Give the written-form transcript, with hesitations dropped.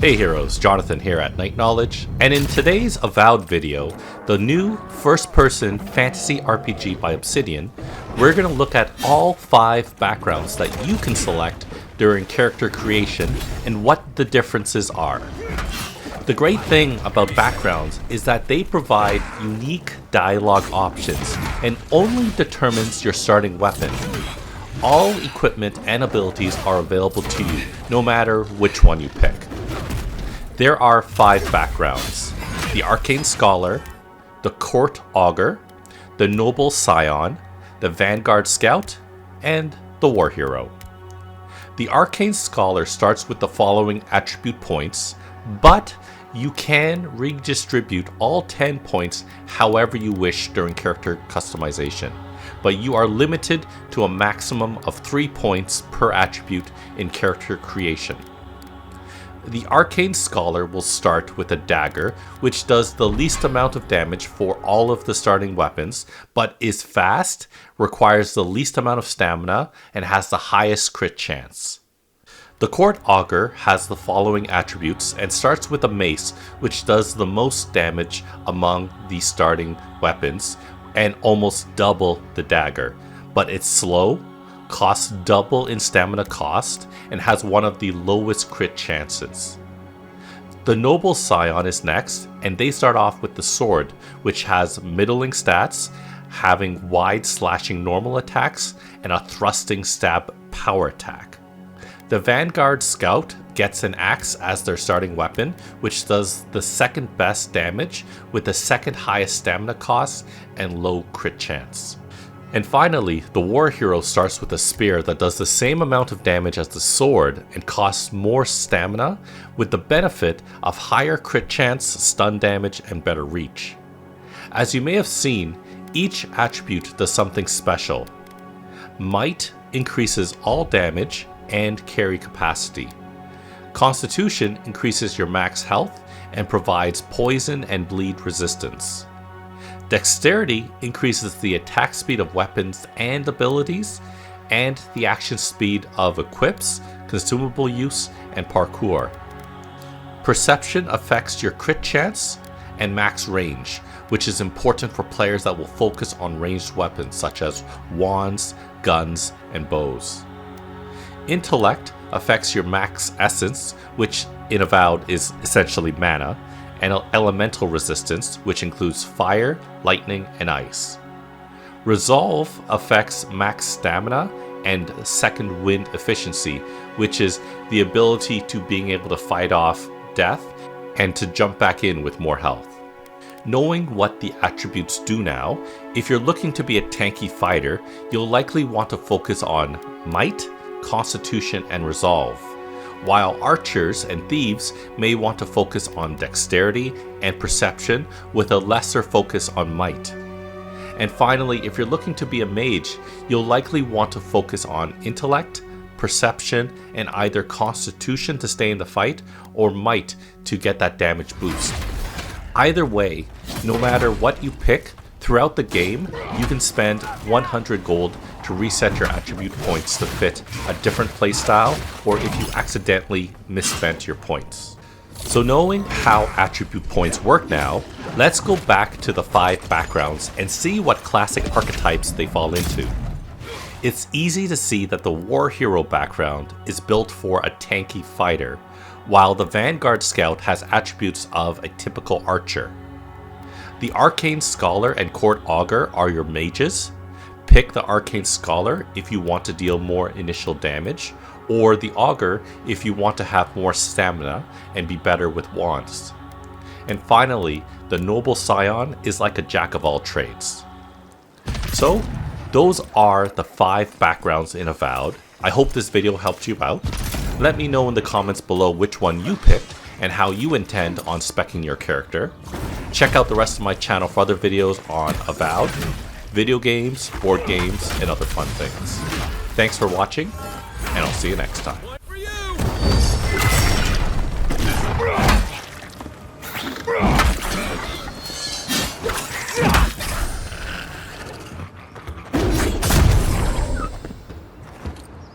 Hey heroes, Jonathan here at Night Knowledge, and in today's Avowed video, the new first-person fantasy RPG by Obsidian, we're going to look at all 5 backgrounds that you can select during character creation and what the differences are. The great thing about backgrounds is that they provide unique dialogue options and only determines your starting weapon. All equipment and abilities are available to you, no matter which one you pick. There are 5 backgrounds: the Arcane Scholar, the Court Augur, the Noble Scion, the Vanguard Scout, and the War Hero. The Arcane Scholar starts with the following attribute points, but you can redistribute all 10 points however you wish during character customization, but you are limited to a maximum of 3 points per attribute in character creation. The Arcane Scholar will start with a dagger, which does the least amount of damage for all of the starting weapons, but is fast, requires the least amount of stamina, and has the highest crit chance. The Court Augur has the following attributes and starts with a mace, which does the most damage among the starting weapons and almost double the dagger, but it's slow, costs double in stamina cost, and has one of the lowest crit chances. The Noble Scion is next, and they start off with the sword, which has middling stats, having wide slashing normal attacks and a thrusting stab power attack. The Vanguard Scout gets an axe as their starting weapon, which does the second best damage with the second highest stamina cost and low crit chance. And finally, the War Hero starts with a spear that does the same amount of damage as the sword and costs more stamina, with the benefit of higher crit chance, stun damage, and better reach. As you may have seen, each attribute does something special. Might increases all damage and carry capacity. Constitution increases your max health and provides poison and bleed resistance. Dexterity increases the attack speed of weapons and abilities, and the action speed of equips, consumable use, and parkour. Perception affects your crit chance and max range, which is important for players that will focus on ranged weapons such as wands, guns, and bows. Intellect affects your max essence, which in Avowed is essentially mana, and elemental resistance, which includes fire, lightning, and ice. Resolve affects max stamina and second wind efficiency, which is the ability to being able to fight off death and to jump back in with more health. Knowing what the attributes do now, if you're looking to be a tanky fighter, you'll likely want to focus on might, constitution, and resolve, while archers and thieves may want to focus on dexterity and perception with a lesser focus on might. And finally, if you're looking to be a mage, you'll likely want to focus on intellect, perception, and either constitution to stay in the fight or might to get that damage boost. Either way, no matter what you pick, throughout the game, you can spend 100 gold to reset your attribute points to fit a different playstyle, or if you accidentally misspent your points. So knowing how attribute points work now, let's go back to the 5 backgrounds and see what classic archetypes they fall into. It's easy to see that the War Hero background is built for a tanky fighter, while the Vanguard Scout has attributes of a typical archer. The Arcane Scholar and Court Augur are your mages. Pick the Arcane Scholar if you want to deal more initial damage, or the Augur if you want to have more stamina and be better with wands. And finally, the Noble Scion is like a jack of all trades. So, those are the 5 backgrounds in Avowed. I hope this video helped you out. Let me know in the comments below which one you picked and how you intend on speccing your character. Check out the rest of my channel for other videos on Avowed, video games, board games, and other fun things. Thanks for watching, and I'll see you next time.